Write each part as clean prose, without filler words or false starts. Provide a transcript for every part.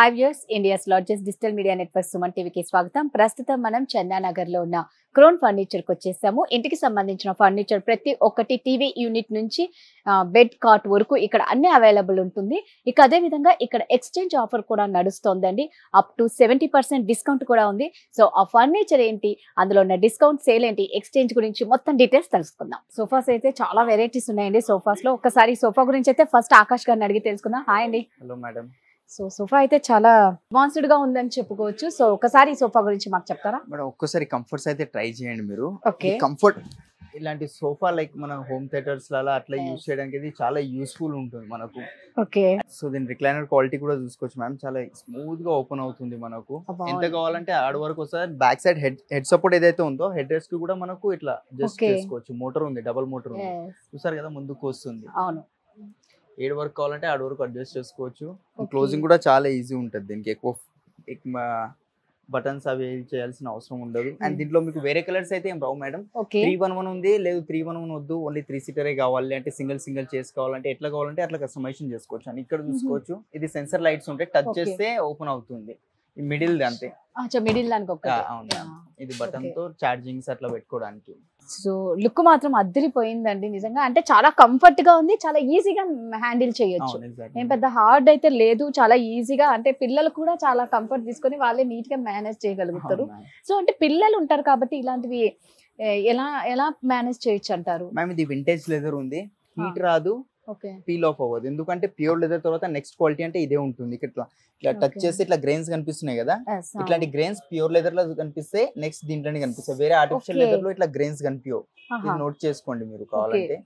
5 years India's largest digital media network Suman టీవీకి స్వాగతం. ప్రస్తుతం మనం చందానగర్ లో ఉన్న క్రోన్ ఫర్నిచర్ కి వచ్చేసాము. ఇంటికి సంబంధించిన ఫర్నిచర్ ప్రతి ఒక్కటి టీవీ యూనిట్ నుంచి బెడ్ కాట్ వరకు ఇక్కడ అన్ని అవైలబుల్ ఉంటుంది. ఇక అదే విధంగా ఇక్కడ ఎక్స్చేంజ్ ఆఫర్ కూడా నడుస్తోందండి. అప్ టు 70% డిస్కౌంట్ కూడా ఉంది. సో ఆ ఫర్నిచర్ ఏంటి, అందులో ఉన్న డిస్కౌంట్ సేల్ ఏంటి, ఎక్స్చేంజ్ గురించి మొత్తం డీటెయిల్స్ తెలుసుకుందాం. సోఫాస్ అయితే చాలా వెరైటీస్ ఉన్నాయండి. సోఫాస్ లో ఒకసారి సోఫా గురించి అయితే ఫస్ట్ ఆకాష్ గారిని అడిగి తెలుసుకుందాం. హాయ్ అండి. Hello madam. సో సోఫా అయితే చాలా అడ్వాన్స్డ్ గా ఉందని చెప్పుకోవచ్చు. సో ఒకసారి సోఫా గురించి మాకు చెప్తారా? మేడం ఒక్కసారి కంఫర్ట్స్ అయితే ట్రై చేయండి మీరు. ఓకే. కంఫర్ట్ ఇలాంటి సోఫా లైక్ మన హోమ్ థియేటర్స్ లా అట్లా యూజ్ చేయడానికి ఇది చాలా యూస్ఫుల్ ఉంటుంది మనకు. ఓకే. సో దీని రిక్లైనర్ క్వాలిటీ కూడా చూసుకోవచ్చు మ్యామ్. చాలా స్మూత్ గా ఓపెన్ అవుతుంది మనకు. ఎంత కావాలంటే ఆడ వరకు వస్తుంది. బ్యాక్ సైడ్ హెడ్ సపోర్ట్ ఏదైతే ఉందో హెడ్ రెస్ట్ కి కూడా మనకు ఇట్లా జస్ట్ చేసుకోవచ్చు. మోటార్ ఉంది, డబుల్ మోటార్ ఉంది, చూసారు కదా ముందుకు వస్తుంది. అవును. ఏడు వరకు కావాలంటే ఆడ వరకు అడ్జస్ట్ చేసుకోవచ్చు. క్లోజింగ్ కూడా చాలా ఈజీ ఉంటుంది. దీనికి ఎక్కువ బటన్స్ అవి చేయాల్సిన అవసరం ఉండదు. అండ్ దీంట్లో మీకు వేరే కలర్స్ అయితే ఏం రావు మేడం. 311 ఉంది, లేదు 311 వద్దు, ఓన్లీ 3 సీటరే కావాలి అంటే సింగిల్ చేసి కావాలంటే ఎట్లా కావాలంటే అట్లా కస్టమైజేషన్ చేసుకోవచ్చు. అని ఇక్కడ చూసుకోవచ్చు. ఇది సెన్సర్ లైట్స్ ఉంటాయి, టచ్ చేస్తే ఓపెన్ అవుతుంది. ఈ మిడిల్ అంతే. మిడిల్ దానికి ఇది బటన్ తో చార్జింగ్స్ అట్లా పెట్టుకోవడానికి. సో లుక్ మాత్రం అద్దరిపోయిందండి నిజంగా. అంటే చాలా కంఫర్ట్ గా ఉంది, చాలా ఈజీగా హ్యాండిల్ చేయొచ్చు. ఏం పెద్ద హార్డ్ అయితే లేదు, చాలా ఈజీగా. అంటే పిల్లలు కూడా చాలా కంఫర్ట్ తీసుకొని వాళ్ళే నీట్ గా మేనేజ్ చేయగలుగుతారు. సో అంటే పిల్లలు ఉంటారు కాబట్టి ఇలాంటివి ఎలా మేనేజ్ చేయొచ్చు అంటారు? మ్యామ్ ఇది వింటేజ్ లెదర్ ఉంది, హీట్ రాదు, పీల్ ఆఫ్ అవ్వదు. ఎందుకంటే ప్యూర్ లెదర్ తర్వాత నెక్స్ట్ క్వాలిటీ అంటే ఇదే ఉంటుంది. ఇట్లా టచ్ చేసి ఇట్లా గ్రెయిన్స్ కనిపిస్తున్నాయి కదా, ఇట్లాంటి గ్రెయిన్స్ ప్యూర్ లెదర్ లో కనిపిస్తే నెక్స్ట్ దీంట్లోనే కనిపిస్తాయి. వేరే ఆర్టిఫిషియల్ లెదర్ లో ఇట్లా గ్రెయిన్స్ కనిపించవు. ఇది నోట్ చేసుకోండి మీరు కావాలంటే.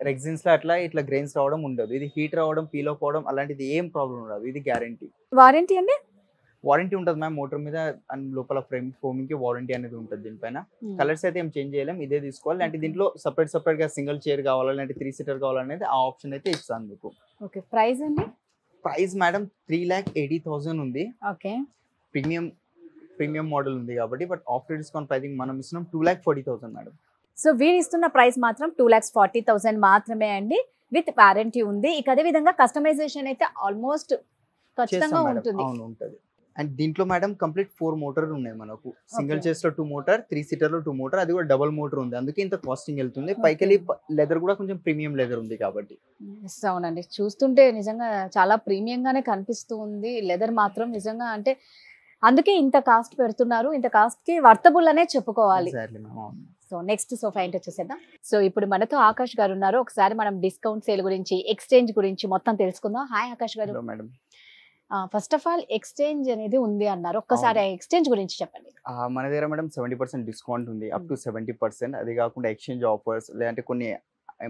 రెగ్జిన్స్ లో ఇట్లా గ్రెయిన్స్ రావడం ఉండదు. ఇది హీట్ రావడం, పీల్ ఆఫ్ అవడం అలాంటిది ఏం ప్రాబ్లం ఉండదు. ఇది గ్యారంటీ. వారంటీ అండి? వారంటీ ఉంటుంది మ్యామ్. మోటార్ మీద అండ్ లోపల ఫ్రేమ్ ఫోమింగ్ కి వారంటీ అనేది ఉంటుంది. దీనిపైన కలర్స్ అయితే ఏం చేంజ్ చేయలేం, ఇదే తీసుకోవాలి. అంటే దీంట్లో సపరేట్ గా సింగిల్ చైర్ కావాలంటే 3 సీటర్ కావాలనేది ఆ ఆప్షన్ అయితే ఇస్తాను మీకు. ఓకే. ప్రైస్ అండి? ప్రైస్ మేడం 3,80,000 ఉంది. ఓకే. ప్రీమియం మోడల్ ఉంది కాబట్టి, బట్ ఆఫ్టర్ డిస్కౌంట్ ప్రైసింగ్ మనం ఇస్తున్నాం 2,40,000 మేడం. సో వీరు ఇస్తున్న ప్రైస్ మాత్రం 2,40,000 మాత్రమే అండి, విత్ వారంటీ ఉంది. ఇక అదే విధంగా కస్టమైజేషన్ అయితే ఆల్మోస్ట్ ఖచ్చితంగా ఉంటుంది. అవును ఉంటుంది. అండ్ దీంట్లో మేడం కంప్లీట్ 4 మోటార్ ఉన్నాయి మనకు. సింగిల్ చైర్స్ లో 2 మోటార్, 3 సీటర్ లో 2 మోటార్, అది కూడా డబుల్ మోటార్ ఉంది. అందుకే ఇంత కాస్టింగ్ వెళ్తుంది. పైకెళ్ళి లెదర్ కూడా కొంచెం ప్రీమియం లెదర్ ఉంది కాబట్టి. అవునండి, చూస్తుంటే నిజంగా చాలా ప్రీమియం గానే కనిపిస్తూ ఉంది. లెదర్ మాత్రం నిజంగా అంటే అందుకే ఇంత కాస్ట్ పెడుతున్నారు. ఇంత కాస్ట్ కి వర్తబుల్ అనే చెప్పుకోవాలి. సో నెక్స్ట్ సోఫా ఏంటో చూసేద్దాం. సో ఇప్పుడు మనతో ఆకాష్ గారు ఉన్నారు. ఒకసారి మనం డిస్కౌంట్ సేల్ గురించి, ఎక్స్చేంజ్ గురించి మొత్తం తెలుసుకుందాం. హాయ్ ఆకాష్ గారు. Madam first of all exchange అనేది ఉంది అన్నారు, ఒక్కసారి ఎక్స్చేంజ్ గురించి చెప్పండి. మన దగ్గర మేడం 70% డిస్కౌంట్ ఉంది, అప్ టు 70%. అది కాకుండా ఎక్స్చేంజ్ ఆఫర్స్, లేదంటే కొన్ని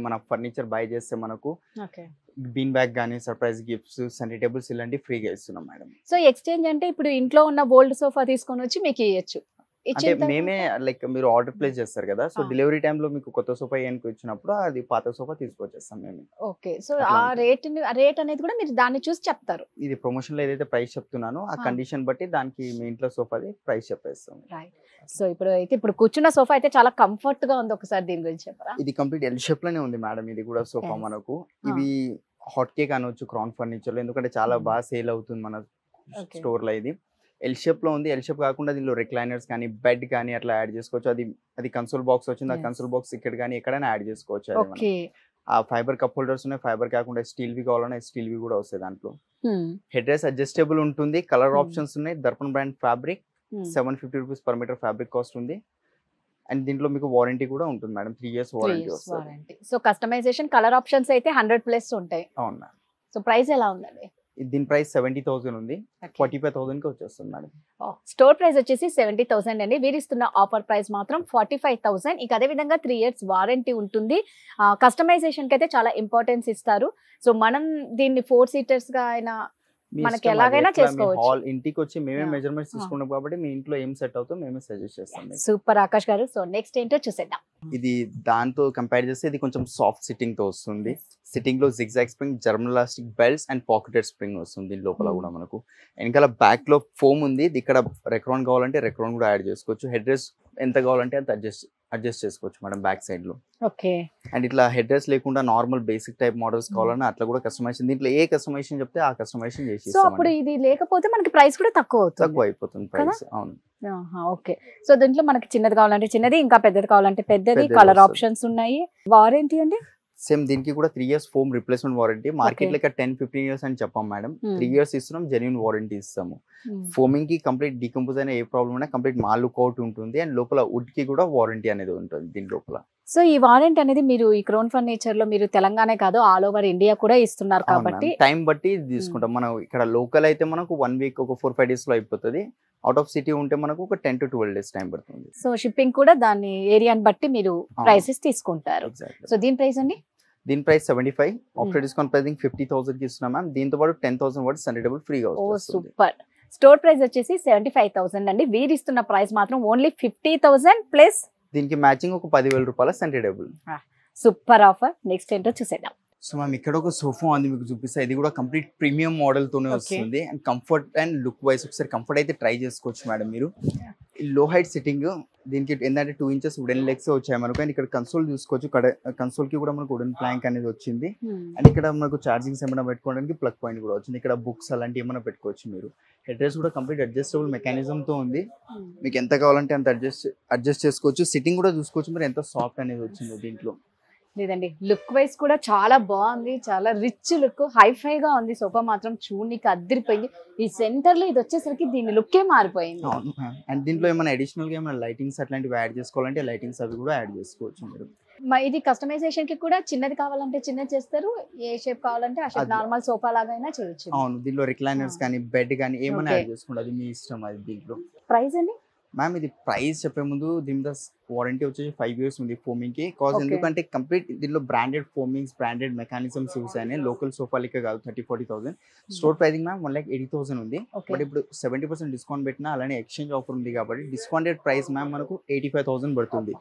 మన ఫర్నిచర్ బై చేస్తే మనకు బీన్ బ్యాగ్ గానీ, సర్ప్రైజ్ గిఫ్ట్స్, సన్నీ టేబుల్స్ ఇలాంటివి ఫ్రీగా ఇస్తున్నాం మేడం. సో ఎక్స్చేంజ్ అంటే ఇప్పుడు ఇంట్లో ఉన్న ఓల్డ్ సోఫా తీసుకొని వచ్చి మీకు ఇవ్వచ్చు. అంటే మేమే లైక్ మీరు ఆర్డర్ ప్లేస్ చేస్తారు కదా, సో డెలివరీ టైంలో మీకు కొత్త సోఫా ఏనికి వచ్చినప్పుడు అది పాత సోఫా తీసుకొచ్చేస్తాం మేము. ఓకే. సో ఆ రేట్ అనేది కూడా మీరు దాన్ని చూసి చెప్తారు. ఇది ప్రమోషన్ లో ఏదైతే ప్రైస్ చెప్తున్నానో ఆ కండిషన్ బట్టి దానికి మీ ఇంట్లో సోఫాది ప్రైస్ చెప్పేస్తాం. సో ఇప్పుడు కూర్చున్న సోఫా అయితే చాలా కంఫర్ట్ గా ఉంది. ఒకసారి దీని గురించి చెప్పరా? ఇది కంప్లీట్ ఎల్ షేప్ లోనే ఉంది మేడం. ఇది కూడా సోఫా మనకు ఇవి హాట్ కేక్ అనొచ్చు క్రౌన్ ఫర్నిచర్ లో, ఎందుకంటే చాలా బాగా సేల్ అవుతుంది మన స్టోర్ లో. ఇది ఎల్ షేప్ లో ఉంది. ఎల్ షేప్ కాకుండా దీనిలో రిక్లైనర్స్ కానీ, బెడ్ కానీ అట్లా యాడ్ చేసుకోవచ్చు. అది కన్సోల్ బాక్స్ వచ్చింది, ఆ కన్సోల్ బాక్స్ ఇక్కడ కానీ ఎక్కడైనా యాడ్ చేసుకోవచ్చు. ఆ ఫైబర్ కప్ హోల్డర్స్ ఉన్నాయి. ఫైబర్ కాకుండా స్టీల్ వి కావాలన్నా స్టీల్ వి కూడా వస్తాయి దాంట్లో. హెడ్ రెస్ట్ అడ్జస్టబుల్ ఉంటుంది. కలర్ ఆప్షన్స్ ఉన్నాయి. Darpan brand fabric, 750 rupees per metre fabric cost ఉంది. అండ్ దీంట్లో మీకు వారంటీ కూడా ఉంటుంది మేడం, 3 years వారంటీ వస్తుంది. సో కస్టమైజేషన్, కలర్ ఆప్షన్స్ అయితే 100+ ఉంటాయి. అవునా. సో ప్రైస్ ఎలా ఉందండి? దీని ప్రైస్ 70,000 ఉంది, 45,000 కి వచ్చేస్తుంది మేడం. స్టోర్ ప్రైస్ వచ్చేసి 70,000 అండి. వీరిస్తున్న ఆఫర్ ప్రైస్ మాత్రం 45,000. ఇక అదే విధంగా 3 years వారంటీ ఉంటుంది. కస్టమైజేషన్ కి అయితే చాలా ఇంపార్టెన్స్ ఇస్తారు. సో మనం దీన్ని 4 సీటర్స్ గా అయినా మనకి ఎలాగైనా చేసుకోవచ్చు. హాల్ ఇంటికి వచ్చి మేమే మెజర్మెంట్స్ తీసుకుంటాం కాబట్టి మీ ఇంట్లో ఏం సెట్ అవుతుందో మేమే సజెస్ట్ చేస్తాం. సూపర్ ఆకాష్ గారు. సో నెక్స్ట్ ఏంటో చూసేద్దాం. ఇది దాంతో కంపేర్ చేస్తే ఇది కొంచెం సాఫ్ట్ సిట్టింగ్ తో వస్తుంది. సిట్టింగ్ లో zigzag spring, German elastic belts and pocketed spring వస్తుంది. దీని లోపల కూడా మనకు వెనకాల బ్యాక్ లో ఫోమ్ ఉంది. ఇక్కడ రెక్రాన్ కావాలంటే రెక్రాన్ కూడా యాడ్ చేసుకోవచ్చు. హెడ్ రెస్ట్ ఎంత కావాలంటే అంత అడ్జస్ట్ అడ్జస్ట్ చేసుకోవచ్చు మేడం బ్యాక్ సైడ్ లో. ఓకే. అండ్ ఇట్లా హెడ్ రెస్ట్ లేకుండా నార్మల్ బేసిక్ టైప్ మోడల్స్ కావాలన్నా అట్లా కూడా కస్టమైజేషన్, దీంట్లో ఏ కస్టమైజేషన్ చెప్తే ఆ కస్టమైజేషన్ చేసి సో అప్పుడు ఇది లేకపోతే మనకి ప్రైస్ కూడా తక్కువ అవుతుంది. తక్కువ అయిపోతుంది ప్రైస్. అవును. ఓకే. సో దీంట్లో మనకి చిన్నది కావాలంటే చిన్నది, ఇంకా పెద్దది కావాలంటే పెద్దది, పెద్దది కలర్ వస్తుంది. ఆప్షన్స్ ఉన్నాయి. వారంటీ అండి సేమ్ దీనికి కూడా 3 years foam replacement warranty. Market లెక్క 10-15 years అని చెప్పాం మేడం. 3 years ఇస్తున్నాం, జెన్యూన్ వారంటీ ఇస్తాము. ఫోమింగ్ కి కంప్లీట్ డీకంపోజ్ అయినా ఏ ప్రాబ్లం అయినా కంప్లీట్ మా లుక్ అవుట్ ఉంటుంది. అండ్ లోపల వుడ్ కి కూడా వారంటీ అనేది ఉంటుంది దీని లోపల. సో ఈ వారంటీ అనేది మీరు ఈ క్రోన్ ఫర్నిచర్ లో మీరు తెలంగాణ కాదు ఆల్ ఓవర్ ఇండియా కూడా ఇస్తున్నారు కాబట్టి టైం బట్టి తీసుకుంటాం. మనం ఇక్కడ లోకల్ అయితే మనకు 1 week ఒక 4-5 days లో అయిపోతుంది. అవుట్ ఆఫ్ సిటీ ఉంటే మనకు ఒక 10 to 12 days టైం పడుతుంది. సో షిప్పింగ్ కూడా దాని ఏరియాని బట్టి మీరు ప్రైసెస్ తీసుకుంటారు. సో దీని ప్రైస్ అండి? దీని ప్రైస్ 75, ఆఫ్టర్ డిస్కౌంట్ ప్రైసింగ్ 50,000 కి ఇస్తున్నాం మ్యామ్. దీంతో పాటు 10,000 వర్డ్స్ సండేబుల్ ఫ్రీగా వస్తుంది. ఓ సూపర్. స్టోర్ ప్రైస్ వచ్చేసి 75,000 అండి. వీరు ఇస్తున్న ప్రైస్ మాత్రం ఓన్లీ 50,000 ప్లస్ దీనికి మ్యాచింగ్ ఒక 10,000 రూపాయల సండేబుల్. Super offer. నెక్స్ట్ ఏంటో చూసేద్దాం. సో మ్యామ్ ఇక్కడ ఒక సోఫా ఉంది మీకు చూపిస్తా. ఇది కూడా కంప్లీట్ ప్రీమియం మోడల్ తోనే వస్తుంది. And comfort and look wise ఒకసారి కంఫర్ట్ అయితే ట్రై చేసుకోవచ్చు మేడం మీరు. లో హైట్ సిట్టింగ్, దీనికి ఏంటంటే 2 inches వుడెన్ లెగ్స్ వచ్చాయి మనకు. అండ్ ఇక్కడ కన్సోల్ చూసుకోవచ్చు. కన్సోల్ కి కూడా మనకు వుడెన్ ప్లాంక్ అనేది వచ్చింది. అండ్ ఇక్కడ మనకు ఛార్జింగ్స్ ఏమైనా పెట్టుకోవడానికి ప్లగ్ పాయింట్ కూడా వచ్చింది. ఇక్కడ బుక్స్ అలాంటివి ఏమైనా పెట్టుకోవచ్చు మీరు. హెడ్ రెస్ట్ కూడా కంప్లీట్ అడ్జస్టబుల్ మెకానిజం తో ఉంది. మీకు ఎంత కావాలంటే అంత అడ్జస్ట్ చేసుకోవచ్చు. సిట్టింగ్ కూడా చూసుకోవచ్చు మీరు ఎంత సాఫ్ట్ అనేది వచ్చిందో దీంట్లో. లేదండి లుక్ వైజ్ కూడా చాలా బాగుంది. చాలా రిచ్ లుక్, హైఫై గా ఉంది. సోఫా మాత్రం చూడనికి అద్దరిపోయింది. ఈ సెంటర్ లో ఇది వచ్చేసరికి దీని లుక్కే మారిపోయింది. అండ్ దీంట్లో ఏమైనా అడిషనల్ గా ఏమైనా లైటింగ్స్ అట్లాంటివి యాడ్ చేసుకోవాలంటే లైటింగ్స్ అవి కూడా యాడ్ చేసుకోవచ్చు మీరు. ఇది కస్టమైజేషన్ కి కూడా చిన్నది కావాలంటే చిన్నది చేస్తారు, ఏ షేప్ కావాలంటే ఆ షేప్, నార్మల్ సోఫా లాగా అయినా చేయొచ్చు. అవును. దీంట్లో రిక్లైనర్స్ కానీ బెడ్ కానీ ఏమైనా యాడ్ చేసుకోండి, అది మీ ఇష్టం. అది దీంట్లో ప్రైస్ అండి మ్యామ్ ఇది ప్రైస్ చెప్పే ముందు దీని మీద వారంటీ వచ్చేసి 5 years ఉంది ఫోమింగ్ కి. కాజ్ ఎందుకంటే కంప్లీట్ దీనిలో బ్రాండెడ్ ఫోమింగ్స్, బ్రాండెడ్ మెకానిజమ్స్ యూస్ అయినాయి. లోకల్ సోఫా లెక్క కాదు. 30-40,000 స్టోర్ ప్రైసింగ్ మ్యామ్ 1,80,000 ఉంది. బట్ ఇప్పుడు 70% డిస్కౌంట్ పెట్టినా అలానే ఎక్స్చేంజ్ ఆఫర్ ఉంది కాబట్టి డిస్కౌంటెడ్ ప్రైస్ మ్యామ్ మనకు 85,000 పడుతుంది.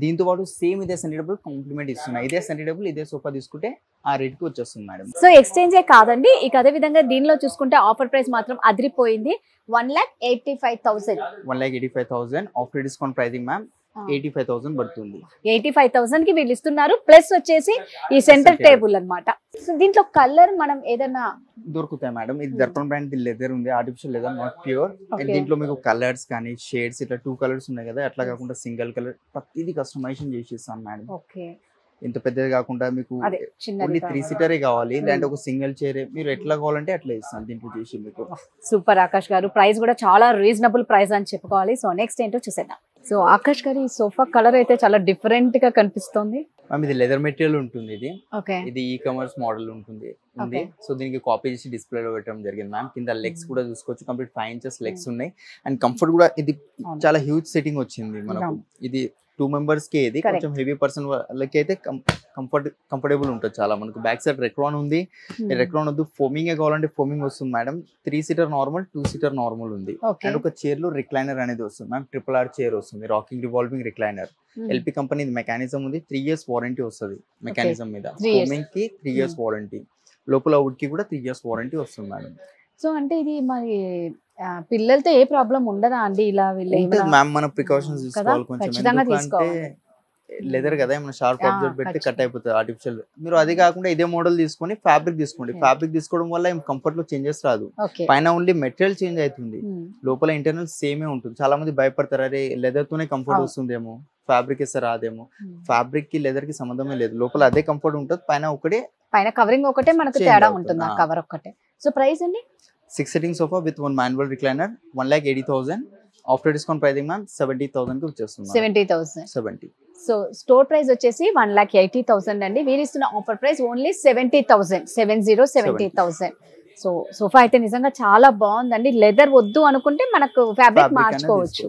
దీంతో పాటు సేమ్ ఇదే సెంటీడబుల్ కాంప్లిమెంట్ ఇస్తున్నాయి. ఇదే సెంటీడబుల్ ఇదే సోఫా తీసుకుంటే ఆ రేట్ కి వచ్చేస్తుంది మేడం. సో ఎక్స్చేంజే కాదండి. ఇక అదే విధంగా దీనిలో చూసుకుంటే ఆఫర్ ప్రైస్ మాత్రం అదిరిపోయింది. 1,85,000. 1,85,000 ఆఫ్టర్ డిస్కౌంట్ ప్రైసింగ్ మ్యామ్ 85,000 పడుతుంది. 85,000 కి వీళ్ళు ఇస్తున్నారు. ప్లస్ వచ్చేసి ఈ సెంటర్ టేబుల్ అన్నమాట. సో దీంట్లో కలర్ మనం ఏదైనా దొరుకుతాయి మేడం. ఇది దర్పణ్ బ్రాండ్ లెదర్ ఉంది, artificial leather, not pure. And దీంట్లో మీకు కలర్స్ కానీ షేడ్స్ ఇట్లా 2 colors ఉన్నాయి కదా, అట్లా కాకుండా సింగిల్ కలర్ ప్రతిదీ కస్టమైజేషన్ చేసి ఇస్తాం మేడం. ఓకే. ఇంత పెద్దది కాకుండా మీకు ఓన్లీ 3 seater కావాలి, లేదంటే ఒక సింగిల్ చైర్ మీరు ఎట్లా కావాలంటే అట్లా ఇస్తాను దీంట్లో చేసి మీకు. సూపర్ ఆకాష్ గారు. ప్రైస్ కూడా చాలా రీజనబుల్ ప్రైస్ అని చెప్పుకోవాలి. సో నెక్స్ట్ ఏంటో చూసేద్దాం. సో ఆకాష్ గారు ఈ సోఫా కలర్ అయితే చాలా డిఫరెంట్ గా కనిపిస్తుంది. ఇది లెదర్ మెటీరియల్ ఉంటుంది. ఇది ఈ-కామర్స్ మోడల్ ఉంటుంది. సో దీనికి కాపీ చేసి డిస్ప్లే లో పెట్టడం జరిగింది మ్యామ్. కింద లెగ్స్ కూడా చూసుకోవచ్చు. కంప్లీట్ 5 inches లెగ్స్ ఉన్నాయి. అండ్ కంఫర్ట్ కూడా ఇది చాలా హ్యూజ్ సెట్టింగ్ వచ్చింది మనకు. ఇది 2 members కి ఇది కొంచెం హెవీ పర్సన్ వాళ్ళకి అయితే కంఫర్టబుల్ ఉంటుంది చాలా. మనకు బ్యాక్ సైడ్ రెక్రాన్ ఉంది. రెక్రాన్ వద్దు ఫోమింగ్ కావాలంటే ఫోమింగ్ వస్తుంది madam. 3 seater normal, 2 seater normal ఉంది. అండ్ ఒక చైర్ లో రిక్లైనర్ అనేది వస్తుంది మ్యామ్. RRR చైర్ వస్తుంది, rocking revolving recliner. LP company mechanism ఉంది. 3 years వారంటీ వస్తుంది మెకానిజం మీద. ఫోమింగ్ కి 3 years వారంటీ, లోపల వుడ్ కి కూడా 3 years వారంటీ వస్తుంది మేడం. సో అంటే ఇది మరి పిల్లలతో ఏ ప్రాబ్లం ఉండదా అండి? ఇలా మ్యామ్ మన ప్రికాషన్స్ తీసుకోవాలి కొంచెం. ఎందుకంటే లెదర్ కదా, ఏమైనా షార్ప్ ఆబ్జెక్ట్ పెడితే కట్ అయిపోతుంది ఆర్టిఫిషియల్. మీరు అది కాకుండా ఇదే మోడల్ తీసుకొని ఫ్యాబ్రిక్ తీసుకోండి. ఫ్యాబ్రిక్ తీసుకోవడం వల్ల ఏం కంఫర్ట్ లో చేంజెస్ రాదు. పైన ఓన్లీ మెటీరియల్ చేంజ్ అవుతుంది, లోపల ఇంటర్నల్ సేమే ఉంటుంది. చాలా మంది భయపడతారు, అరే లెదర్ తోనే కంఫర్ట్ వస్తుందేమో, ఫ్యాబ్రిక్ ఇస్తే రాదేమో. ఫ్యాబ్రిక్ కి లెదర్ కి సంబంధమే లేదు. లోపల అదే కంఫర్ట్ ఉంటుంది, పైన ఒకటే, పైన కవరింగ్ ఒకటే మనకు తేడా ఉంటుంది, కవర్ ఒకటే. సో ప్రైస్ అండి 6 sitting sofa with 1 manual recliner 1,80,000. After discount pricing ma'am 70,000 కి వచ్చేస్తుంది. 70,000. సో స్టోర్ ప్రైస్ వచ్చేసి 1,80,000 అండి. వీరు ఇస్తున్న offer price only 70,000. 70,000. So sofa అయితే నిజంగా చాలా బాగుందండి. లెదర్ వద్దు అనుకుంటే మనకు ఫ్యాబ్రిక్ మార్చుకోవచ్చు.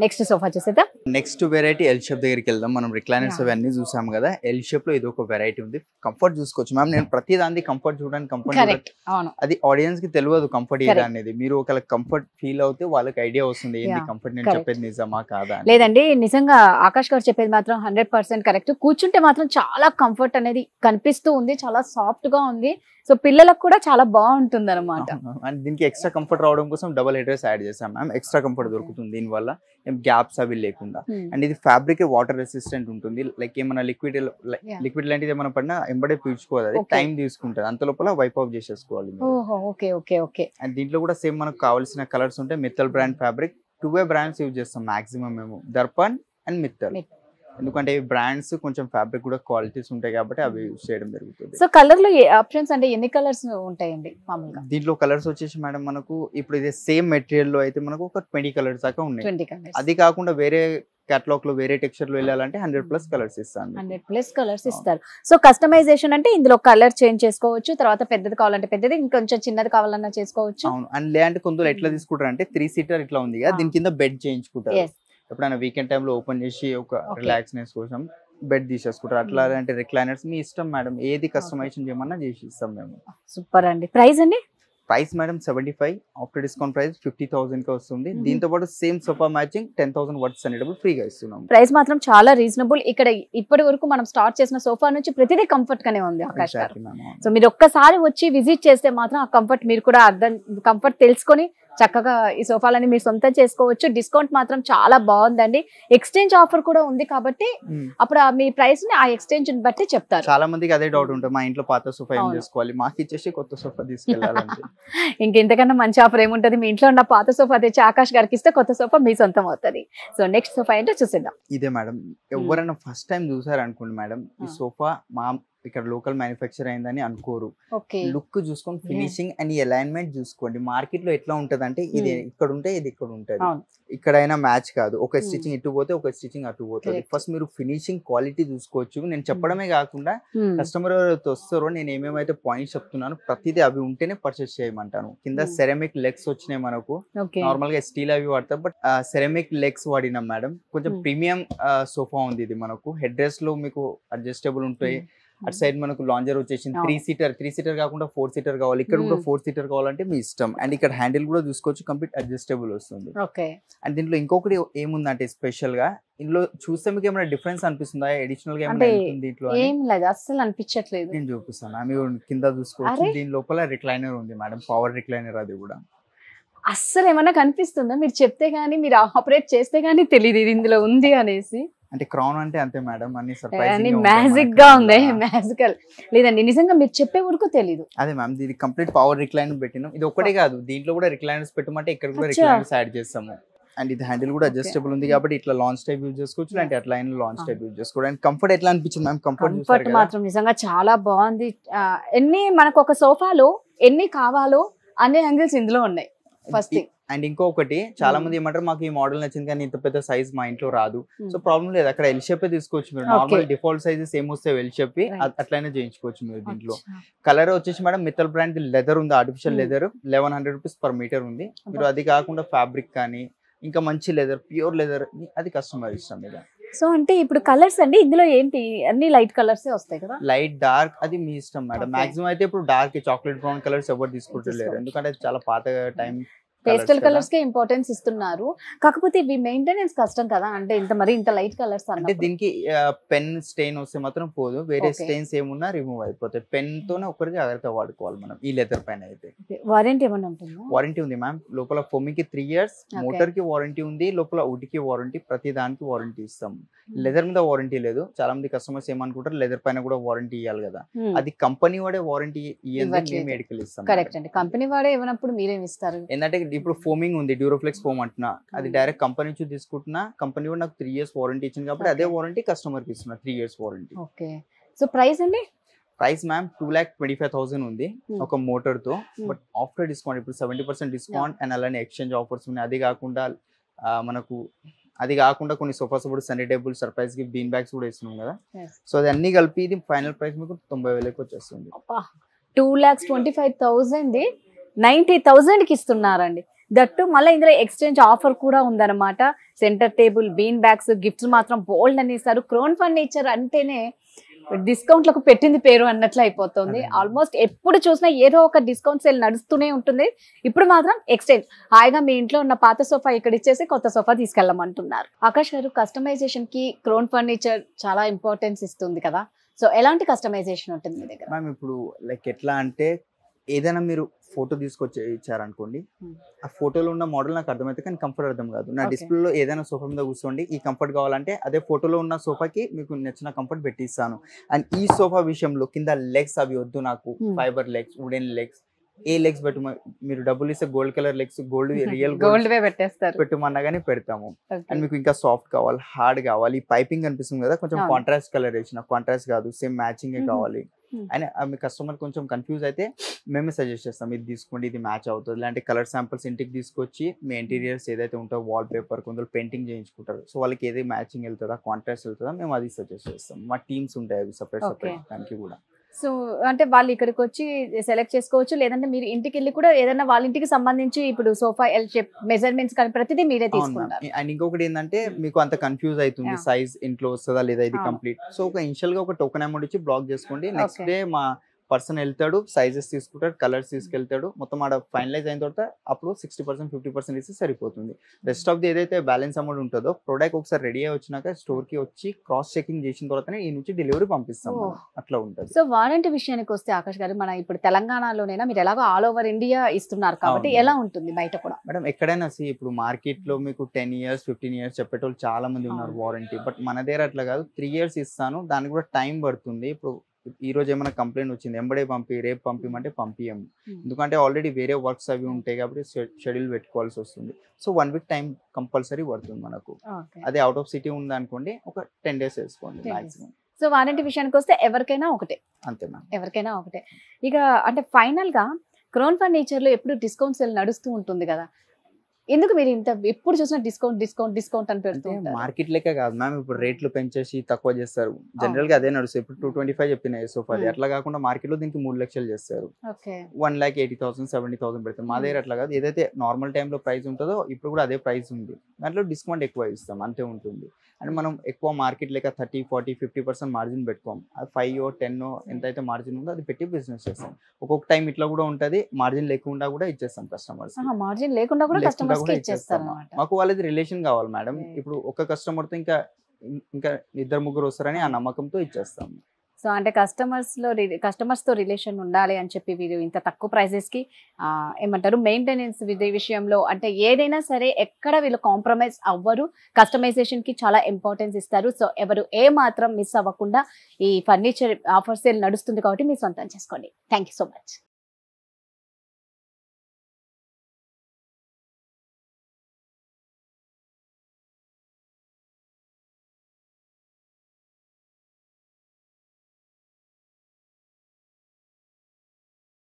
నెక్స్ట్ సోఫా చూసేద్దాం. నెక్స్ట్ వెరైటీ ఎల్ షేప్ దగ్గరికి వెళ్దాం. మనం రిక్లైనర్స్ అవన్నీ చూసాం కదా, ఎల్ షేప్ లో ఇది ఒక వెరైటీ ఉంది. కంఫర్ట్ చూసుకోవచ్చు మ్యామ్. నేను ప్రతి దాన్ని కంఫర్ట్ చూడడానికి కంఫర్ట్, అది ఆడియన్స్ కి తెలియదు కంఫర్ట్ ఏదా అనేది. మీరు ఒకవేళ కంఫర్ట్ ఫీల్ అవుతే వాళ్ళకి ఐడియా వస్తుంది ఏంటి కంఫర్ట్, నేను చెప్పేది నిజమా కాదా. లేదండి నిజంగా ఆకాష్ గారు చెప్పేది మాత్రం 100% కరెక్ట్. కూర్చుంటే మాత్రం చాలా కంఫర్ట్ అనేది కనిపిస్తూ ఉంది, చాలా సాఫ్ట్ గా ఉంది. సో పిల్లలకు కూడా చాలా చాలా బాగుంటుంది అనమాట. అండ్ దీనికి ఎక్స్ట్రా కంఫర్ట్ రావడం కోసం డబుల్ హెడ్ రెస్ట్ యాడ్ చేసాం మ్యామ్. ఎక్స్ట్రా కంఫర్ట్ దొరుకుతుంది దీనివల్ల, ఏం గ్యాప్స్ అవి లేకుండా. అండ్ ఇది ఫ్యాబ్రిక్ వాటర్ రెసిస్టెంట్ ఉంటుంది. లైక్ ఏమైనా లిక్విడ్ లాంటిది ఏమైనా పడినా ఎంబడే పీల్చుకోవాలి, అది టైం తీసుకుంటుంది. అంత లోపల వైప్ ఆఫ్ చేసేసుకోవాలి. అండ్ దీంట్లో కూడా సేమ్ మనకు కావాల్సిన కలర్స్ ఉంటాయి. Mittal brand fabric 2 brands use చేస్తాం మాక్సిమం మేము, దర్పణ్ అండ్ మిత్తల్. ఎందుకంటే ఈ బ్రాండ్స్ కొంచెం ఫ్యాబ్రిక్ కూడా క్వాలిటీస్ ఉంటాయి కాబట్టి అవి యూజ్ చేయడం జరుగుతుంది. సో కలర్ లో ఆప్షన్స్ అంటే ఎన్ని కలర్స్ ఉంటాయండి మామూలుగా? దీంట్లో కలర్స్ వచ్చేసి మేడం మనకు ఇప్పుడు ఇదే సేమ్ మెటీరియల్ లో అయితే మనకు ఒక 20 కలర్స్ దాకా ఉన్నాయి. 20 కలర్స్. అది కాకుండా వేరే కేటలాగ్ లో వేరే టెక్స్చర్ లో వెళ్ళాలంటే 100+ కలర్స్ ఇస్తాను. 100+ కలర్స్ ఇస్తారు. సో కస్టమైజేషన్ అంటే ఇందులో కలర్ చేంజ్ చేసుకోవచ్చు, తర్వాత పెద్దది కావాలంటే పెద్దది, ఇంకొంచెం చిన్నది కావాలన్నా చేసుకోవచ్చు. అవును. అండ్ లేదంటే కొందరు ఎట్లా తీసుకుంటారు అంటే 3 సీటర్ ఇట్లా ఉంది కదా, దీని కింద బెడ్ చేయించుకుంటారు. ఎప్పుడైనా వీకెండ్ టైంలో ఓపెన్ చేసి ఒక రిలాక్స్నెస్ కోసం బెడ్ తీసేసుకుంటారు. అట్లా అంటే రిక్లైనర్స్ మీ ఇష్టం మేడం, ఏది కస్టమైజేషన్ చేయమన్నా చేసి ఇస్తాం మేము. సూపర్ అండి. ప్రైస్ అండి? Price madam 75, after discount price 50,000 కి వస్తుంది. దీంతో పాటు సేమ్ సోఫా మ్యాచింగ్ 10,000 వర్డ్స్ అనేటప్పుడు ఫ్రీగా ఇస్తున్నాం. ప్రైస్ మాత్రం చాలా రీజనబుల్. ఇక్కడ ఇప్పటి వరకు మనం స్టార్ట్ చేసిన సోఫా నుంచి ప్రతిదీ కంఫర్ట్ గానే ఉంది ఆకాష్ గారు. సో మీరు ఒక్కసారి వచ్చి విజిట్ చేస్తే మాత్రం ఆ కంఫర్ట్ మీరు కూడా కంఫర్ట్ తెలుసుకొని చక్కగా ఈ సోఫాలని మీరు సొంతం చేసుకోవచ్చు. డిస్కౌంట్ మాత్రం చాలా బాగుందండి. ఎక్స్చేంజ్ ఆఫర్ కూడా ఉంది కాబట్టి అప్పుడు మీ ప్రైస్ ని ఆ ఎక్స్చేంజ్ బట్టి చెప్తారు. చాలా మందికి అదే డౌట్ ఉంటుంది, మా ఇంట్లో పాత సోఫా ఏం చేసుకోవాలి, మాకు ఇచ్చేసి కొత్త సోఫా తీసుకెళ్ళాలంటే. ఇంకెంతకన్నా మంచి ఆఫర్ ఏముంటది? మీ ఇంట్లో ఉన్న పాత సోఫా తెచ్చి ఆకాష్ గారికి ఇస్తే కొత్త సోఫా మీ సొంతం అవుతుంది. సో నెక్స్ట్ సోఫా ఏంటో చూసేద్దాం. ఇదే మేడం, ఎవరైనా ఫస్ట్ టైం చూసారు అనుకోండి మేడం, ఈ సోఫా మా ఇక్కడ లోకల్ మ్యానుఫ్యాక్చర్ అయిందని అనుకోరు. లుక్ చూసుకొని ఫినిషింగ్ అండ్ ఈ అలైన్మెంట్ చూసుకోండి. మార్కెట్ లో ఎట్లా ఉంటది అంటే ఇది ఇక్కడ ఉంటే ఇది ఇక్కడ ఉంటది, ఇక్కడైనా మ్యాచ్ కాదు. ఒక స్టిచింగ్ ఇటు పోతే ఒక స్టిచింగ్ అటు పోతుంది. ఫస్ట్ మీరు ఫినిషింగ్ క్వాలిటీ చూసుకోవచ్చు. నేను చెప్పడమే కాకుండా కస్టమర్ ఎవరైతే వస్తారో నేను ఏమేమైతే పాయింట్స్ చెప్తున్నాను ప్రతిదీ అవి ఉంటేనే పర్చేస్ చేయమంటాను. కింద సెరామిక్ లెగ్స్ వచ్చినాయి మనకు, నార్మల్ గా స్టీల్ అవి వాడతాం, బట్ సెరామిక్ లెగ్స్ వాడినాం మేడం. కొంచెం ప్రీమియం సోఫా ఉంది ఇది. మనకు హెడ్ రెస్ట్ లో మీకు అడ్జస్టబుల్ ఉంటాయి. అటు సైడ్ మనకు లాంజర్ వచ్చేసింది. 3 సీటర్ కాకుండా 4 సీటర్ కావాలి, ఇక్కడ కూడా 4 సీటర్ కావాలంటే మీ ఇష్టం. అండ్ ఇక్కడ హ్యాండిల్ కూడా చూసుకోవచ్చు, కంప్లీట్ అడ్జస్టబుల్ వస్తుంది. అండ్ దీంట్లో ఇంకొకటి ఏముందంటే స్పెషల్ గా, ఇందులో చూస్తే మీకు ఏమైనా డిఫరెన్స్ అనిపిస్తుందా? అడిషనల్ గా ఏమైనా దీంట్లో? ఏం లేదు, అస్సలు అనిపించట్లేదు. నేను చూపిస్తాను. మీరు కింద చూసుకోవచ్చు, దీని లోపల రిక్లైనర్ ఉంది మేడం, పవర్ రిక్లైనర్. అది కూడా అస్సలు ఏమన్నా కనిపిస్తుందా? మీరు చెప్తే గానీ, మీరు ఆపరేట్ చేస్తే గానీ తెలియదు ఇది ఇందులో ఉంది అనేసి. అంటే క్రౌన్ అంటే అంతే మేడం, అన్ని సర్ప్రైజింగ్ మ్యాజిక్ గా ఉంది. మ్యాజికల్ లేదండి, నిజంగా మీరు చెప్పే వరకు తెలీదు. అదే మ్యామ్, ఇది కంప్లీట్ పవర్ రిక్లైనర్ పెట్టినాం. ఇది ఒకటే కాదు, దీంట్లో కూడా రిక్లైనర్స్ పెట్టమంటే ఇక్కడ కూడా రిక్లైనర్స్ యాడ్ చేస్తాము. అండ్ ఇది హ్యాండిల్ కూడా అడ్జస్టబుల్ ఉంది కాబట్టి ఇట్లా లాంచ్ టైప్ యూజ్ చేసుకోవచ్చు, అంటే అట్లా లాంచ్ టైప్ యూజ్ చేసుకోవచ్చు. అండ్ కంఫర్ట్ ఎట్లా అనిపించింది మ్యామ్? కంఫర్ట్ మాత్రం నిజంగా చాలా బాగుంది. ఎన్ని మనకు ఒక సోఫాలో ఎన్ని కావాలో అన్ని యాంగిల్స్ ఇందులో ఉన్నాయి ఫస్ట్ థింగ్. అండ్ ఇంకొకటి, చాలా మంది ఏమంటారు మాకు ఈ మోడల్ నచ్చింది కానీ ఇంత పెద్ద సైజ్ మా ఇంట్లో రాదు. సో ప్రాబ్లం లేదు, అక్కడ ఎల్ షేప్ తీసుకోవచ్చు మీరు. నార్మల్ డిఫాల్ట్ సైజెస్ ఏమొస్తే ఎల్ షేప్ అట్లయినా చేయించుకోవచ్చు మీరు. దీంట్లో కలర్ వచ్చేసి మేడం మిత్తల్ బ్రాండ్ లెదర్ ఉంది, artificial leather 1100 rupees per metre ఉంది. మీరు అది కాకుండా ఫ్యాబ్రిక్ కానీ ఇంకా మంచి లెదర్, ప్యూర్ లెదర్, అది కస్టమర్ ఇష్టం మీద. సో అంటే ఇప్పుడు కలర్స్ అండి ఇందులో ఏంటి? అన్ని లైట్ కలర్స్ వస్తాయి కదా? లైట్ డార్క్ అది మీ ఇష్టం మేడం. మాక్సిమం అయితే ఇప్పుడు డార్క్ చాక్లెట్ బ్రౌన్ కలర్స్ ఎవరు తీసుకుంటలేరు, ఎందుకంటే చాలా పాత టైం పేస్టల్ కలర్స్ కే ఇంపార్టెన్స్ ఇస్తున్నారు. కాకపోతే ఇవి మెయింటెనెన్స్ కష్టం కదా, అంటే ఇంత లైట్ కలర్స్ అంటే దీనికి పెన్ స్టెయిన్ వస్తే మాత్రం పోదు, వేరే స్టెయిన్స్ ఏమున్నా రిమూవ్ అయిపోతాయి. పెన్ తోనే ఒకరికి జాగ్రత్త వాడుకోవాలి మనం. ఈ లెదర్ పైన అయితే వారంటీ ఏమన్నా ఉంటుందా? వారంటీ ఉంది మ్యామ్. లోపల ఫోమింగ్ కి 3 years, మోటార్ కి వారంటీ ఉంది, లోపల వుడ్ కి వారంటీ, ప్రతి దానికి వారంటీ ఇస్తాం. లెదర్ మీద వారంటీ లేదు. చాలా మంది కస్టమర్స్ ఏమనుకుంటారు లెదర్ పైన కూడా వారంటీ ఇవ్వాలి కదా, అది కంపెనీ వాడే వారంటీ ఇవ్వాలి, మెడికల్ ఇస్తాం. కరెక్ట్ అండి, కంపెనీ వాడే ఇవ్వనప్పుడు మీరేం ఇస్తారు? ఏంటంటే ఇప్పుడు ఫోమింగ్ ఉంది, డ్యూరోఫ్లెక్స్ ఫోమ్ అంటున్నా, అది డైరెక్ట్ కంపెనీ నుంచి తీసుకుంటున్నా. కంపెనీ కూడా నాకు 3 years వారంటీ ఇచ్చింది కాబట్టి అదే వారంటీ కస్టమర్ కి ఇస్తున్నా, 3 years warranty. Okay. So price అండి? ప్రైస్ మ్యామ్ 2,25,000 ఉంది ఒక మోటార్ తో, బట్ ఆఫ్టర్ డిస్కౌంట్ ఇప్పుడు 70% డిస్కౌంట్ అండ్ అలానే ఎక్స్చేంజ్ ఆఫర్స్ ఉన్నాయి. అది కాకుండా కొన్ని సోఫాస్ కూడా సండే టేబుల్ సర్ప్రైజ్ కి బీన్ బ్యాగ్స్ కూడా ఇస్తున్నాం కదా. సో అది అన్ని కలిపి ఇది ఫైనల్ ప్రైస్ మీకు 90,000 వచ్చేస్తుంది. 2,25,000 90,000 కి ఇస్తున్నారండి. దట్టు మళ్ళీ ఇందులో ఎక్స్చేంజ్ ఆఫర్ కూడా ఉందన్నమాట. Centre table, been bags, gifts మాత్రం బోల్డ్ అనేసారు. క్రోన్ ఫర్నిచర్ అంటేనే డిస్కౌంట్లకు పెట్టింది పేరు అన్నట్లు అయిపోతుంది. ఆల్మోస్ట్ ఎప్పుడు చూసినా ఏదో ఒక డిస్కౌంట్ సేల్ నడుస్తూనే ఉంటుంది. ఇప్పుడు మాత్రం ఎక్స్చేంజ్, హాయిగా మీ ఇంట్లో ఉన్న పాత సోఫా ఇక్కడ ఇచ్చేసి కొత్త సోఫా తీసుకెళ్ళమంటున్నారు. ఆకాష్ గారు, కస్టమైజేషన్ కి క్రోన్ ఫర్నిచర్ చాలా ఇంపార్టెన్స్ ఇస్తుంది కదా, సో ఎలాంటి కస్టమైజేషన్ ఉంటుంది మీ దగ్గర? మ్యామ్ ఇప్పుడు లైక్ ఎట్లా అంటే ఏదైనా మీరు ఫోటో తీసుకొచ్చి ఇచ్చారనుకోండి, ఆ ఫోటోలో ఉన్న మోడల్ నాకు అర్థమైతే కానీ కంఫర్ట్ అర్థం కాదు. నా డిస్ప్లేలో ఏదైనా సోఫా మీద కూర్చోండి, ఈ కంఫర్ట్ కావాలంటే అదే ఫోటోలో ఉన్న సోఫాకి మీకు నచ్చిన కంఫర్ట్ పెట్టిస్తాను. అండ్ ఈ సోఫా విషయంలో కింద లెగ్స్ అవి వద్దు నాకు, ఫైబర్ లెగ్స్, వుడెన్ లెగ్స్, ఏ లెగ్స్ పెట్టు, మీరు డబ్బులు ఇస్తే gold colour legs, gold real gold పెట్టేస్తారు, పెట్టమన్నా కానీ పెడతాము. అండ్ మీకు ఇంకా సాఫ్ట్ కావాలి, హార్డ్ కావాలి, పైపింగ్ అనిపిస్తుంది కదా, కొంచెం కాంట్రాస్ట్ కలర్ వేసిన, కాంట్రాస్ట్ కాదు సేమ్ మ్యాచింగ్ కావాలి అని మీ కస్టమర్ కొంచెం కన్ఫ్యూజ్ అయితే మేమే సజెస్ట్ చేస్తాం, ఇది తీసుకోండి ఇది మ్యాచ్ అవుతుంది. ఇలాంటి కలర్ శాంపిల్స్ ఇంటికి తీసుకొచ్చి మీ ఇంటీరియర్స్ ఏదైతే ఉంటుందో వాల్ పేపర్ కొందరు పెయింటింగ్ చేయించుకుంటారు, సో వాళ్ళకి ఏది మ్యాచింగ్ వెళ్తుందా కాంట్రాస్ట్ వెళ్తుందా మేము అది సజెస్ట్ చేస్తాం. మా టీమ్స్ ఉంటాయి అవి సపరేట్ దానికి కూడా. సో అంటే వాళ్ళు ఇక్కడికి వచ్చి సెలెక్ట్ చేసుకోవచ్చు, లేదంటే మీరు ఇంటికి వెళ్ళి కూడా ఏదైనా వాళ్ళ ఇంటికి సంబంధించి ఇప్పుడు సోఫా ఎల్ షేప్ మెజర్మెంట్స్ కానీ ప్రతిదీ మీరే తీసుకుంటారు. అండ్ ఇంకొకటి ఏంటంటే మీకు అంత కన్ఫ్యూజ్ అవుతుంది సైజ్ ఇంట్లో వస్తుందా లేదా ఇది కంప్లీట్, సో ఒక ఇనిషియల్ గా ఒక టోకెన్ అమౌంట్ ఇచ్చి బ్లాక్ చేసుకోండి. నెక్స్ట్ డే మా పర్సన్ వెళ్తాడు, సైజెస్ తీసుకుంటాడు, కలర్స్ తీసుకెళ్తాడు, మొత్తం ఆడ ఫైనలైజ్ అయిన తర్వాత అప్పుడు 60% 50% ఇస్తే సరిపోతుంది. రెస్ట్ ఆఫ్ ది ఏదైతే బ్యాలెన్స్ అమౌంట్ ఉంటుందో ప్రొడక్ట్ ఒకసారి రెడీ అయి వచ్చినాక స్టోర్ కి వచ్చి క్రాస్ చెకింగ్ చేసిన తర్వాతనే ఈ నుంచి డెలివరీ పంపిస్తాం, అట్లా ఉంటుంది. సో వారంటీ విషయానికి వస్తే ఆకాష్ గారు, మన ఇప్పుడు తెలంగాణలోనైనా మీరు ఎలాగో ఆల్ ఓవర్ ఇండియా ఇస్తున్నారు కాబట్టి ఎలా ఉంటుంది బయట కూడా? మేడం ఎక్కడైనా ఇప్పుడు మార్కెట్ లో మీకు 10 years 15 years చెప్పేటోళ్ళు చాలా మంది ఉన్నారు వారంటీ, బట్ మన దగ్గర అట్లా కాదు, 3 years ఇస్తాను, దానికి కూడా టైం పడుతుంది. ఇప్పుడు ఈ రోజు ఏమైనా కంప్లైంట్ వచ్చింది ఎంబడే పంపి రేపు పంపిమంటే పంపియము, ఎందుకంటే ఆల్రెడీ వేరే వర్క్స్ అవి ఉంటాయి కాబట్టి షెడ్యూల్ పెట్టుకోవాల్సి వస్తుంది. సో 1 week టైం కంపల్సరీ పడుతుంది మనకు. అదే అవుట్ ఆఫ్ సిటీ ఉంది అనుకోండి ఒక 10 days వేసుకోండి మాక్సిమం. సో వారంటీ విషయానికి వస్తే ఎవరికైనా ఒకటే, అంతే మ్యామ్, ఎవరికైనా ఒకటే. ఇక అంటే ఫైనల్ గా క్రోన్ ఫర్నిచర్ లో ఎప్పుడు డిస్కౌంట్ సేల్ నడుస్తూ ఉంటుంది కదా, ఎందుకు మీరు ఇంత ఎప్పుడు చూసినా డిస్కౌంట్ డిస్కౌంట్ డిస్కౌంట్ అని పెడుతూ ఉంటారు? మార్కెట్ లెక్క కాదు మ్యామ్, ఇప్పుడు రేట్లు పెంచేసి తక్కువ చేస్తారు, జనరల్ గా అదే నడుస్తుంది. ఇప్పుడు 225 చెప్పిన సోఫా అట్లా కాకుండా మార్కెట్ లో దీనికి 3 లక్షలు చేస్తారు, 1,80,000 70,000 పెడతారు. మా దగ్గర అట్లా కాదు, ఏదైతే నార్మల్ టైంలో ప్రైస్ ఉంటుందో ఇప్పుడు కూడా అదే ప్రైస్ ఉంది, దాంట్లో డిస్కౌంట్ ఎక్కువ ఇస్తాం అంతే ఉంటుంది. అండ్ మనం ఎక్కువ మార్కెట్ లెక్క 30, 40, 50% మార్జిన్ పెట్టుకోం, అది 5 or 10 ఎంతైతే మార్జిన్ ఉందో అది పెట్టి బిజినెస్ చేస్తాం. ఒక్కొక్క టైం ఇట్లా కూడా ఉంటది, మార్జిన్ లేకుండా కూడా ఇచ్చేస్తాం కస్టమర్స్. మార్జిన్ లేకుండా కూడా కస్టమర్స్ కి ఇచ్చేస్తాం. మాకు వాళ్ళది రిలేషన్ కావాలి మేడం, ఇప్పుడు ఒక కస్టమర్ తో ఇంకా 2-3 వస్తారని ఆ నమ్మకంతో ఇచ్చేస్తాం. సో అంటే కస్టమర్స్ తో రిలేషన్ ఉండాలి అని చెప్పి వీరు ఇంత తక్కువ ప్రైజెస్ కి ఏమంటారు మెయింటెనెన్స్ విషయంలో అంటే ఏదైనా సరే ఎక్కడ వీళ్ళు కాంప్రమైజ్ అవ్వరు, కస్టమైజేషన్ కి చాలా ఇంపార్టెన్స్ ఇస్తారు. సో ఎవరు ఏ మాత్రం మిస్ అవ్వకుండా ఈ ఫర్నిచర్ ఆఫర్ సేల్ నడుస్తుంది కాబట్టి మీరు సొంతం చేసుకోండి. Thank you so much.